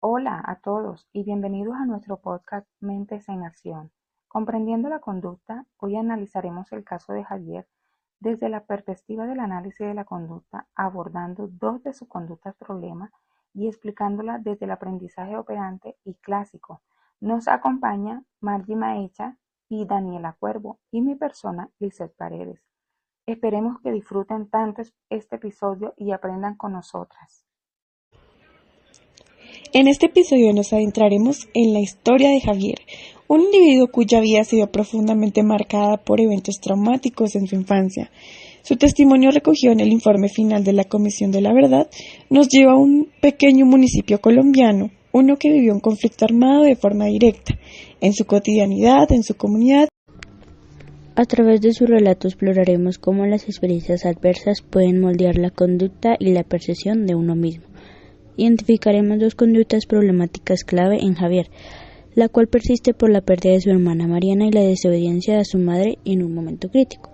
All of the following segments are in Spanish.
Hola a todos y bienvenidos a nuestro podcast Mentes en Acción. Comprendiendo la conducta, hoy analizaremos el caso de Javier desde la perspectiva del análisis de la conducta, abordando dos de sus conductas problema y explicándola desde el aprendizaje operante y clásico. Nos acompaña Margie Maecha y Daniela Cuervo y mi persona, Lizeth Paredes. Esperemos que disfruten tanto este episodio y aprendan con nosotras. En este episodio nos adentraremos en la historia de Javier, un individuo cuya vida ha sido profundamente marcada por eventos traumáticos en su infancia. Su testimonio recogido en el informe final de la Comisión de la Verdad nos lleva a un pequeño municipio colombiano, uno que vivió un conflicto armado de forma directa, en su cotidianidad, en su comunidad. A través de su relato exploraremos cómo las experiencias adversas pueden moldear la conducta y la percepción de uno mismo. Identificaremos dos conductas problemáticas clave en Javier, la cual persiste por la pérdida de su hermana Mariana y la desobediencia a su madre en un momento crítico.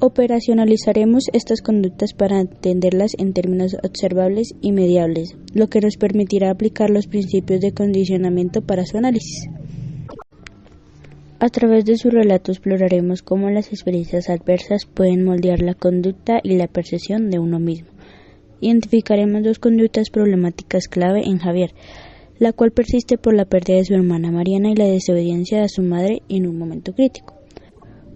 Operacionalizaremos estas conductas para entenderlas en términos observables y mediables, lo que nos permitirá aplicar los principios de condicionamiento para su análisis. A través de su relato exploraremos cómo las experiencias adversas pueden moldear la conducta y la percepción de uno mismo. Identificaremos dos conductas problemáticas clave en Javier, la cual persiste por la pérdida de su hermana Mariana y la desobediencia a su madre en un momento crítico.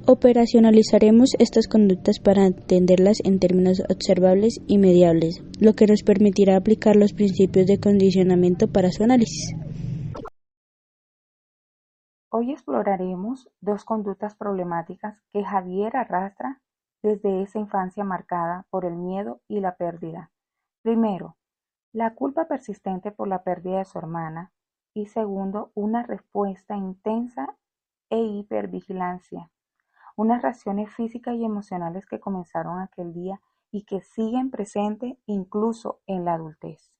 Operacionalizaremos estas conductas para entenderlas en términos observables y mediables, lo que nos permitirá aplicar los principios de condicionamiento para su análisis. Hoy exploraremos dos conductas problemáticas que Javier arrastra desde esa infancia marcada por el miedo y la pérdida. Primero, la culpa persistente por la pérdida de su hermana y segundo, una respuesta intensa e hipervigilancia, unas reacciones físicas y emocionales que comenzaron aquel día y que siguen presentes incluso en la adultez.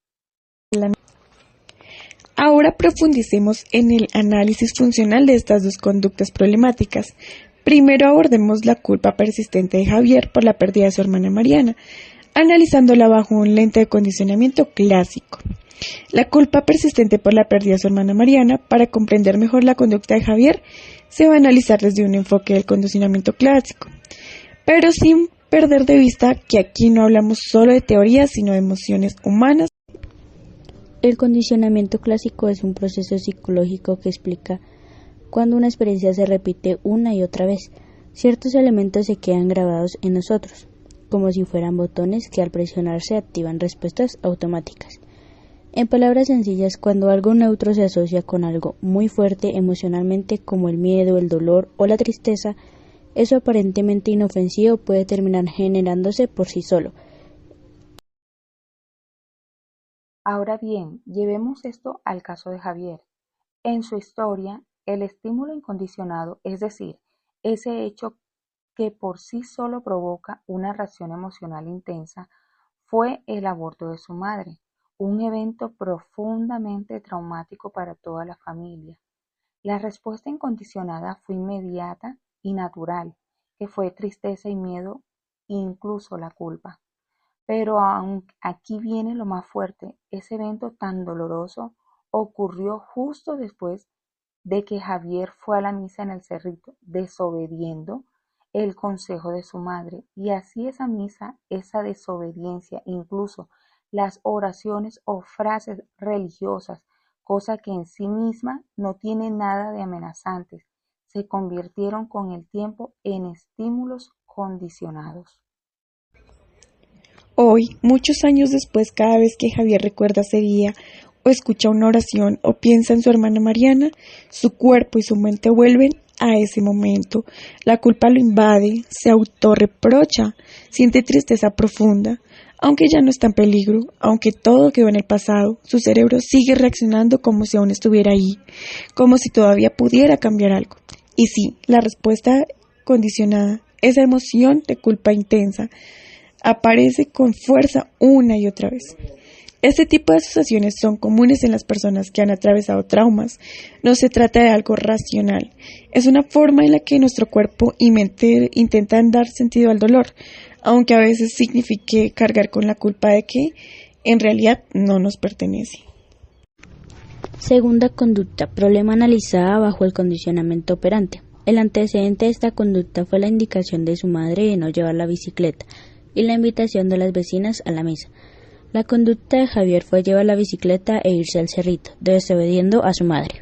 Ahora profundicemos en el análisis funcional de estas dos conductas problemáticas. Primero abordemos la culpa persistente de Javier por la pérdida de su hermana Mariana, analizándola bajo un lente de condicionamiento clásico. La culpa persistente por la pérdida de su hermana Mariana, para comprender mejor la conducta de Javier, se va a analizar desde un enfoque del condicionamiento clásico, pero sin perder de vista que aquí no hablamos solo de teorías, sino de emociones humanas. El condicionamiento clásico es un proceso psicológico que explica cuando una experiencia se repite una y otra vez. Ciertos elementos se quedan grabados en nosotros, como si fueran botones que al presionarse activan respuestas automáticas. En palabras sencillas, cuando algo neutro se asocia con algo muy fuerte emocionalmente como el miedo, el dolor o la tristeza, eso aparentemente inofensivo puede terminar generándose por sí solo. Ahora bien, llevemos esto al caso de Javier. En su historia, el estímulo incondicionado, es decir, ese hecho que por sí solo provoca una reacción emocional intensa, fue el aborto de su madre, un evento profundamente traumático para toda la familia. La respuesta incondicionada fue inmediata y natural, que fue tristeza y miedo, incluso la culpa. Pero aquí viene lo más fuerte, ese evento tan doloroso ocurrió justo después de que Javier fue a la misa en el Cerrito, desobediendo el consejo de su madre, y así esa misa, esa desobediencia, incluso las oraciones o frases religiosas, cosa que en sí misma no tiene nada de amenazantes, se convirtieron con el tiempo en estímulos condicionados. Hoy, muchos años después, cada vez que Javier recuerda ese día, o escucha una oración, o piensa en su hermana Mariana, su cuerpo y su mente vuelven a ese momento. La culpa lo invade, se autorreprocha, siente tristeza profunda. Aunque ya no está en peligro, aunque todo quedó en el pasado, su cerebro sigue reaccionando como si aún estuviera ahí, como si todavía pudiera cambiar algo. Y sí, la respuesta condicionada, esa emoción de culpa intensa, aparece con fuerza una y otra vez. Este tipo de asociaciones son comunes en las personas que han atravesado traumas. No se trata de algo racional. Es una forma en la que nuestro cuerpo y mente intentan dar sentido al dolor, aunque a veces signifique cargar con la culpa de que en realidad no nos pertenece. Segunda conducta, problema analizada bajo el condicionamiento operante. El antecedente de esta conducta fue la indicación de su madre de no llevar la bicicleta y la invitación de las vecinas a la misa. La conducta de Javier fue llevar la bicicleta e irse al cerrito, desobediendo a su madre.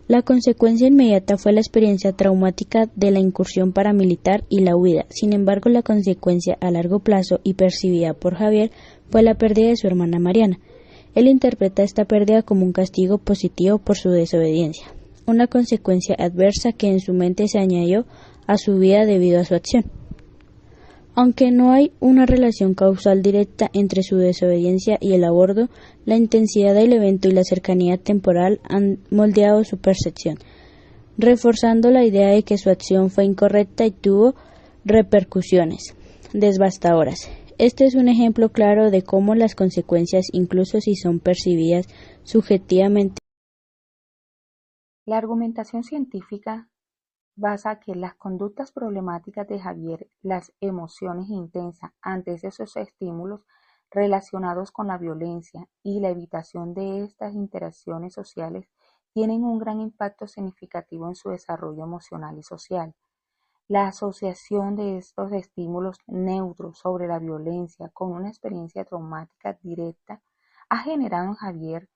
La consecuencia inmediata fue la experiencia traumática de la incursión paramilitar y la huida. Sin embargo, la consecuencia a largo plazo y percibida por Javier fue la pérdida de su hermana Mariana. Él interpreta esta pérdida como un castigo positivo por su desobediencia, una consecuencia adversa que en su mente se añadió a su vida debido a su acción. Aunque no hay una relación causal directa entre su desobediencia y el aborto, la intensidad del evento y la cercanía temporal han moldeado su percepción, reforzando la idea de que su acción fue incorrecta y tuvo repercusiones devastadoras. Este es un ejemplo claro de cómo las consecuencias, incluso si son percibidas subjetivamente. La argumentación científica basa que las conductas problemáticas de Javier, las emociones intensas ante esos estímulos relacionados con la violencia y la evitación de estas interacciones sociales tienen un gran impacto significativo en su desarrollo emocional y social. La asociación de estos estímulos neutros sobre la violencia con una experiencia traumática directa ha generado en Javier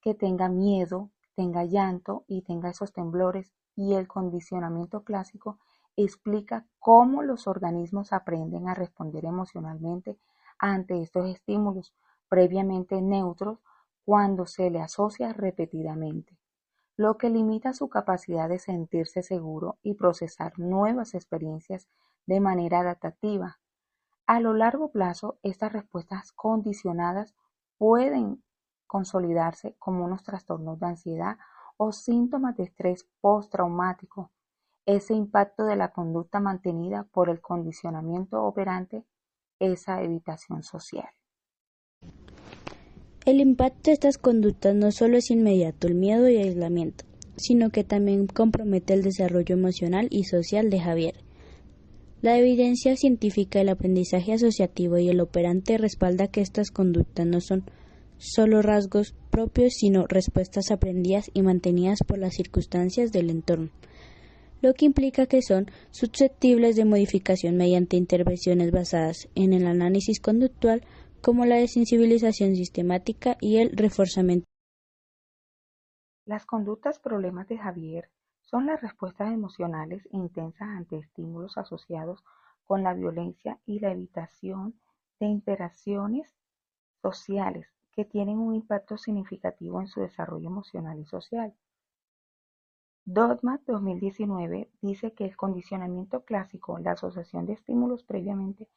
que tenga miedo, tenga llanto y tenga esos temblores, y el condicionamiento clásico explica cómo los organismos aprenden a responder emocionalmente ante estos estímulos previamente neutros cuando se le asocia repetidamente, lo que limita su capacidad de sentirse seguro y procesar nuevas experiencias de manera adaptativa. A lo largo plazo, estas respuestas condicionadas pueden consolidarse como unos trastornos de ansiedad o síntomas de estrés postraumático. Ese impacto de la conducta mantenida por el condicionamiento operante, esa evitación social. El impacto de estas conductas no solo es inmediato, el miedo y aislamiento, sino que también compromete el desarrollo emocional y social de Javier. La evidencia científica del aprendizaje asociativo y el operante respalda que estas conductas no son solo rasgos propios, sino respuestas aprendidas y mantenidas por las circunstancias del entorno, lo que implica que son susceptibles de modificación mediante intervenciones basadas en el análisis conductual, como la desensibilización sistemática y el reforzamiento. Las conductas problemas de Javier son las respuestas emocionales intensas ante estímulos asociados con la violencia y la evitación de interacciones sociales que tienen un impacto significativo en su desarrollo emocional y social. Dodman 2019 dice que el condicionamiento clásico, la asociación de estímulos previamente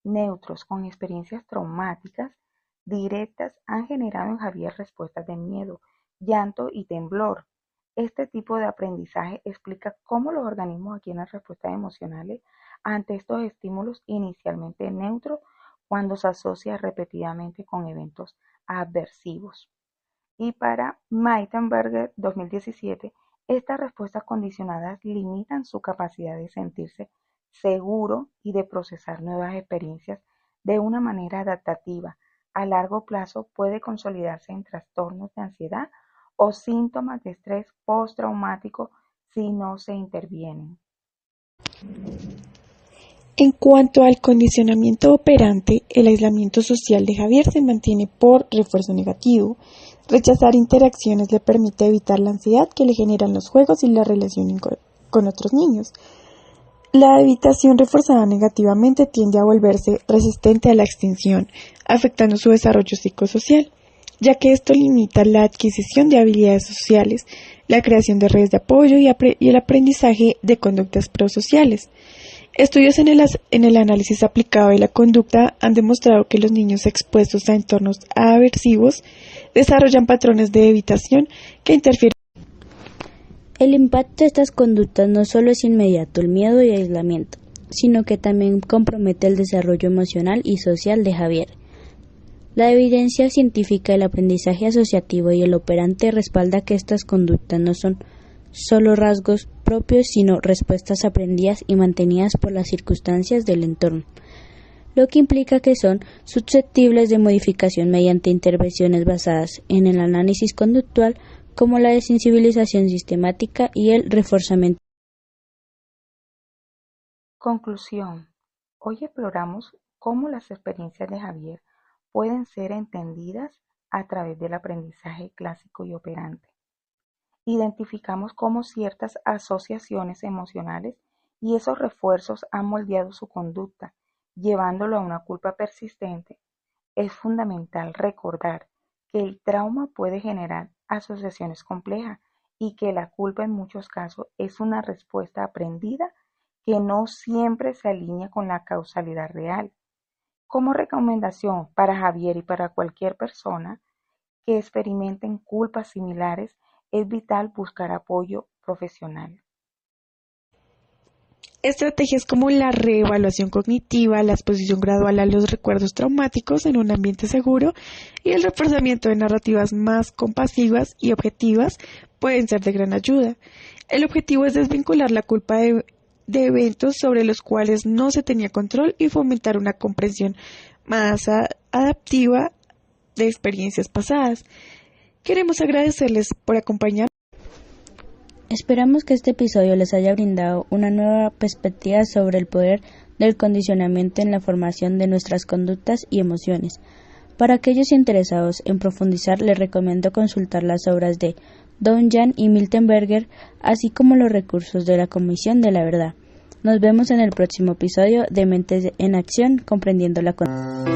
neutros con experiencias traumáticas directas, han generado en Javier respuestas de miedo, llanto y temblor. Este tipo de aprendizaje explica cómo los organismos adquieren respuestas emocionales ante estos estímulos inicialmente neutros cuando se asocia repetidamente con eventos aversivos. Y para Meitenberger 2017, estas respuestas condicionadas limitan su capacidad de sentirse seguro y de procesar nuevas experiencias de una manera adaptativa. A largo plazo puede consolidarse en trastornos de ansiedad o síntomas de estrés postraumático si no se intervienen. En cuanto al condicionamiento operante, el aislamiento social de Javier se mantiene por refuerzo negativo. Rechazar interacciones le permite evitar la ansiedad que le generan los juegos y la relación con otros niños. La evitación reforzada negativamente tiende a volverse resistente a la extinción, afectando su desarrollo psicosocial, ya que esto limita la adquisición de habilidades sociales, la creación de redes de apoyo y el aprendizaje de conductas prosociales. Estudios en el análisis aplicado de la conducta han demostrado que los niños expuestos a entornos aversivos desarrollan patrones de evitación que interfieren. El impacto de estas conductas no solo es inmediato, el miedo y aislamiento, sino que también compromete el desarrollo emocional y social de Javier. La evidencia científica del aprendizaje asociativo y el operante respalda que estas conductas no son solo rasgos propios, sino respuestas aprendidas y mantenidas por las circunstancias del entorno, lo que implica que son susceptibles de modificación mediante intervenciones basadas en el análisis conductual, como la desensibilización sistemática y el reforzamiento. Conclusión. Hoy exploramos cómo las experiencias de Javier pueden ser entendidas a través del aprendizaje clásico y operante. Identificamos cómo ciertas asociaciones emocionales y esos refuerzos han moldeado su conducta, llevándolo a una culpa persistente. Es fundamental recordar que el trauma puede generar asociaciones complejas y que la culpa en muchos casos es una respuesta aprendida que no siempre se alinea con la causalidad real. Como recomendación para Javier y para cualquier persona que experimenten culpas similares, es vital buscar apoyo profesional. Estrategias como la reevaluación cognitiva, la exposición gradual a los recuerdos traumáticos en un ambiente seguro y el reforzamiento de narrativas más compasivas y objetivas pueden ser de gran ayuda. El objetivo es desvincular la culpa de eventos sobre los cuales no se tenía control y fomentar una comprensión más adaptiva de experiencias pasadas. Queremos agradecerles por acompañarnos. Esperamos que este episodio les haya brindado una nueva perspectiva sobre el poder del condicionamiento en la formación de nuestras conductas y emociones. Para aquellos interesados en profundizar, les recomiendo consultar las obras de Don Jan y Milton Berger, así como los recursos de la Comisión de la Verdad. Nos vemos en el próximo episodio de Mentes en Acción, comprendiendo la conducta.